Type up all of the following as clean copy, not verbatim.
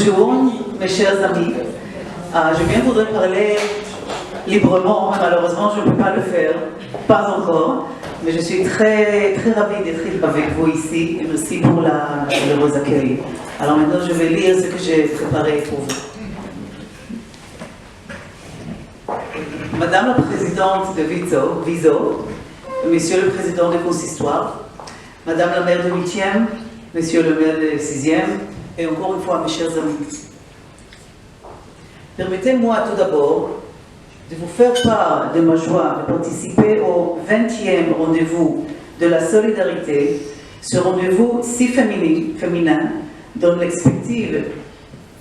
Bonjour mes chers amis, je viens voudrais parler librement, malheureusement je ne peux pas le faire, pas encore, mais je suis très ravie d'être avec vous ici et merci pour l'heureux accueil. Alors maintenant je vais lire ce que j'ai préparé pour vous. Madame la présidente de Viso, Monsieur le président du consistoire, Madame la maire de 8e, Monsieur le maire de 6e, et encore une fois mes chers amis. Permettez-moi tout d'abord de vous faire part de ma joie de participer au 20e rendez-vous de la solidarité, ce rendez-vous si féminin dont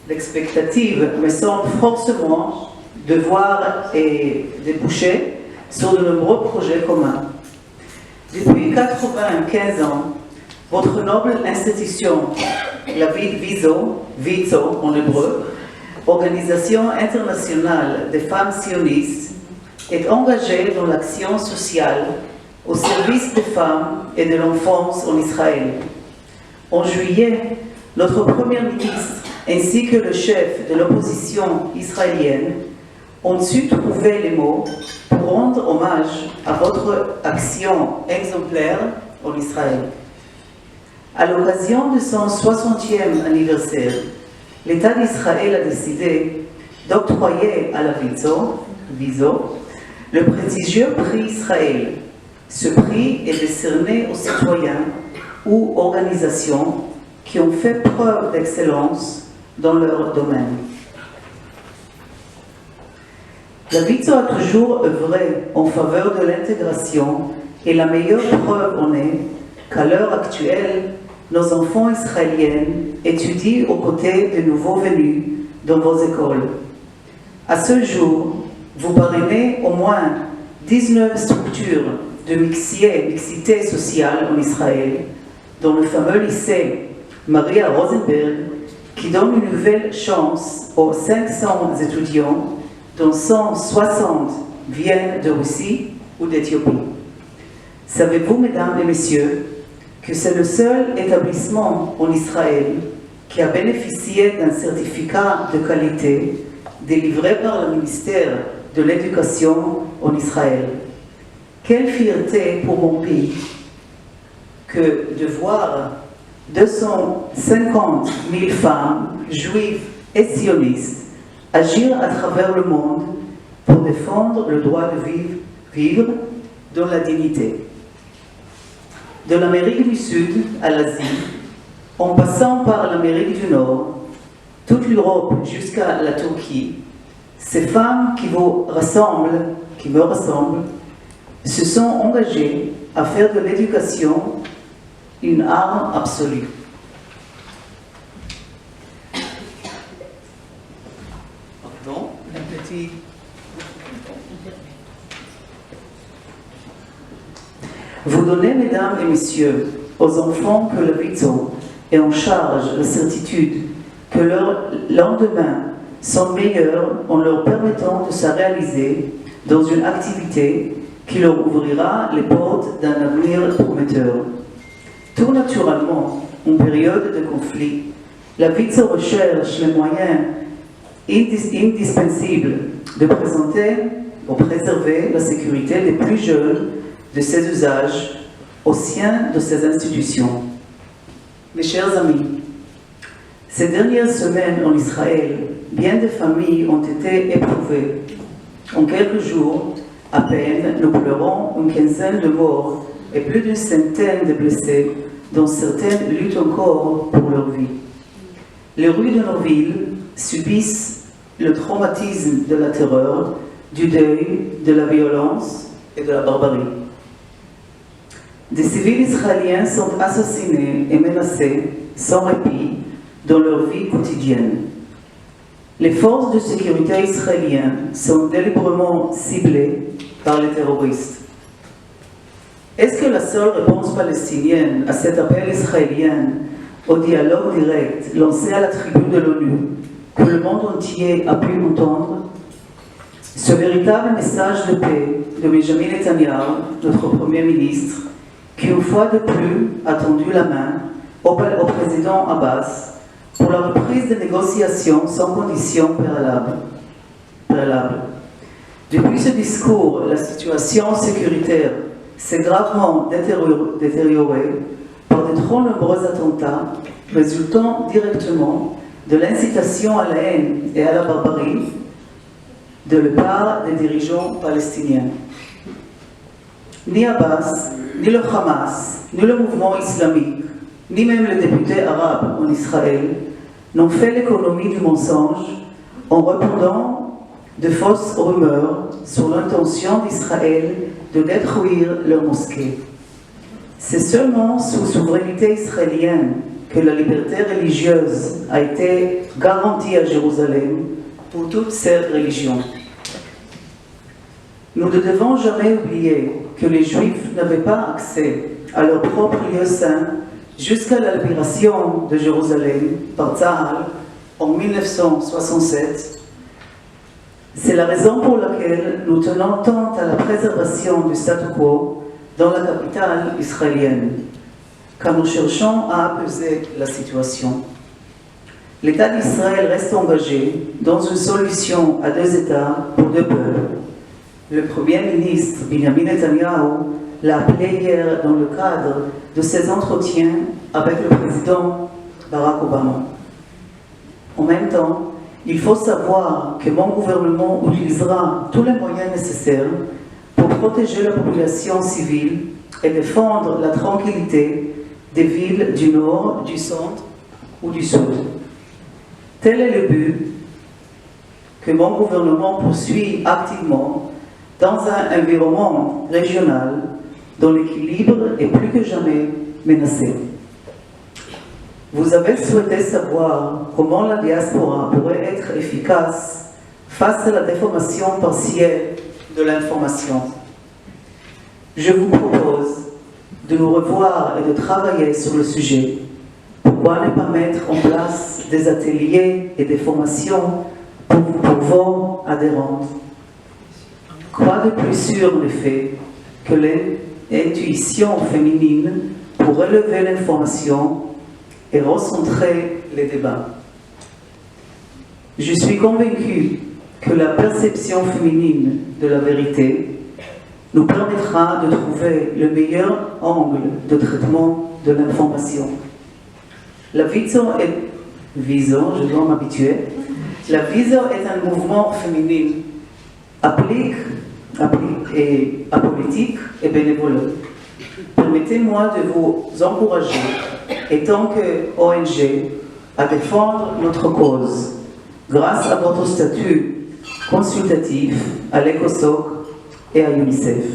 l'expectative me semble forcément devoir et déboucher sur de nombreux projets communs. Depuis 95 ans, votre noble institution, la Viso en hébreu, Organisation internationale des femmes sionistes, est engagée dans l'action sociale au service des femmes et de l'enfance en Israël. En juillet, notre Premier ministre ainsi que le chef de l'opposition israélienne ont su trouver les mots pour rendre hommage à votre action exemplaire en Israël. À l'occasion de son 60e anniversaire, l'État d'Israël a décidé d'octroyer à la Viso le prestigieux prix Israël. Ce prix est décerné aux citoyens ou organisations qui ont fait preuve d'excellence dans leur domaine. La Viso a toujours œuvré en faveur de l'intégration et la meilleure preuve en est qu'à l'heure actuelle, nos enfants israéliens étudient aux côtés de nouveaux venus dans vos écoles. À ce jour, vous parrainez au moins 19 structures de mixité sociale en Israël, dont le fameux lycée Maria Rosenberg, qui donne une nouvelle chance aux 500 étudiants, dont 160 viennent de Russie ou d'Éthiopie. Savez-vous, mesdames et messieurs, que c'est le seul établissement en Israël qui a bénéficié d'un certificat de qualité délivré par le ministère de l'Éducation en Israël. Quelle fierté pour mon pays que de voir 250 000 femmes juives et sionistes agir à travers le monde pour défendre le droit de vivre dans la dignité. De l'Amérique du Sud à l'Asie, en passant par l'Amérique du Nord, toute l'Europe jusqu'à la Turquie, ces femmes qui me ressemblent, se sont engagées à faire de l'éducation une arme absolue. Pardon, un petit... Vous donnez, mesdames et messieurs, aux enfants que le Viso est en charge la certitude que leurs lendemains sont meilleurs en leur permettant de se réaliser dans une activité qui leur ouvrira les portes d'un avenir prometteur. Tout naturellement, en période de conflit, la Viso recherche les moyens indispensables de préserver la sécurité des plus jeunes de ses usages au sein de ces institutions. Mes chers amis, ces dernières semaines en Israël, bien des familles ont été éprouvées. En quelques jours, à peine, nous pleurons une quinzaine de morts et plus d'une centaine de blessés, dont certaines luttent encore pour leur vie. Les rues de nos villes subissent le traumatisme de la terreur, du deuil, de la violence et de la barbarie. Des civils israéliens sont assassinés et menacés sans répit dans leur vie quotidienne. Les forces de sécurité israéliennes sont délibérément ciblées par les terroristes. Est-ce que la seule réponse palestinienne à cet appel israélien au dialogue direct lancé à la tribune de l'ONU, que le monde entier a pu entendre? Ce véritable message de paix de Benjamin Netanyahu, notre Premier ministre, qui une fois de plus a tendu la main au président Abbas pour la reprise des négociations sans condition préalable. Depuis ce discours, la situation sécuritaire s'est gravement détériorée par de trop nombreux attentats résultant directement de l'incitation à la haine et à la barbarie de la part des dirigeants palestiniens. Ni Abbas, ni le Hamas, ni le mouvement islamique, ni même les députés arabes en Israël n'ont fait l'économie du mensonge en répandant de fausses rumeurs sur l'intention d'Israël de détruire leur mosquée. C'est seulement sous souveraineté israélienne que la liberté religieuse a été garantie à Jérusalem pour toutes ces religions. Nous ne devons jamais oublier que les Juifs n'avaient pas accès à leur propre lieu saint jusqu'à la libération de Jérusalem par Tzahal en 1967. C'est la raison pour laquelle nous tenons tant à la préservation du statu quo dans la capitale israélienne, car nous cherchons à apaiser la situation. L'État d'Israël reste engagé dans une solution à deux États pour deux peuples. Le Premier ministre Benjamin Netanyahu l'a appelé hier dans le cadre de ses entretiens avec le président Barack Obama. En même temps, il faut savoir que mon gouvernement utilisera tous les moyens nécessaires pour protéger la population civile et défendre la tranquillité des villes du nord, du centre ou du sud. Tel est le but que mon gouvernement poursuit activement dans un environnement régional dont l'équilibre est plus que jamais menacé. Vous avez souhaité savoir comment la diaspora pourrait être efficace face à la déformation partielle de l'information. Je vous propose de nous revoir et de travailler sur le sujet. Pourquoi ne pas mettre en place des ateliers et des formations pour vos adhérents? Quoi de plus sûr en effet que l'intuition féminine pour relever l'information et recentrer les débats? Je suis convaincue que la perception féminine de la vérité nous permettra de trouver le meilleur angle de traitement de l'information. La vision, je dois m'habituer. La vision est un mouvement féminin apolitique et bénévole. Permettez-moi de vous encourager, et tant que ONG, à défendre notre cause grâce à votre statut consultatif à l'ECOSOC et à UNICEF.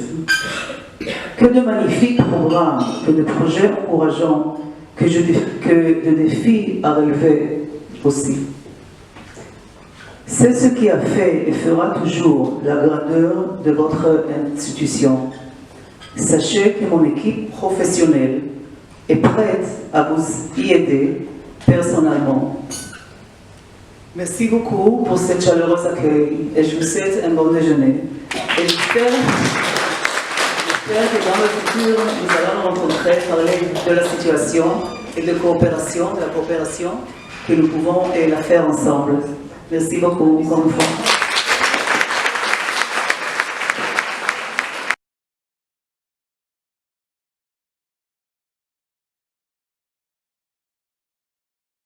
Que de magnifiques programmes, que de projets encourageants, que de défis à relever aussi. C'est ce qui a fait et fera toujours la grandeur de votre institution. Sachez que mon équipe professionnelle est prête à vous y aider personnellement. Merci beaucoup pour cette chaleureuse accueil et je vous souhaite un bon déjeuner. Et j'espère que dans le futur, nous allons nous rencontrer, parler de la situation et de la coopération que nous pouvons la faire ensemble. Merci beaucoup, encore une fois.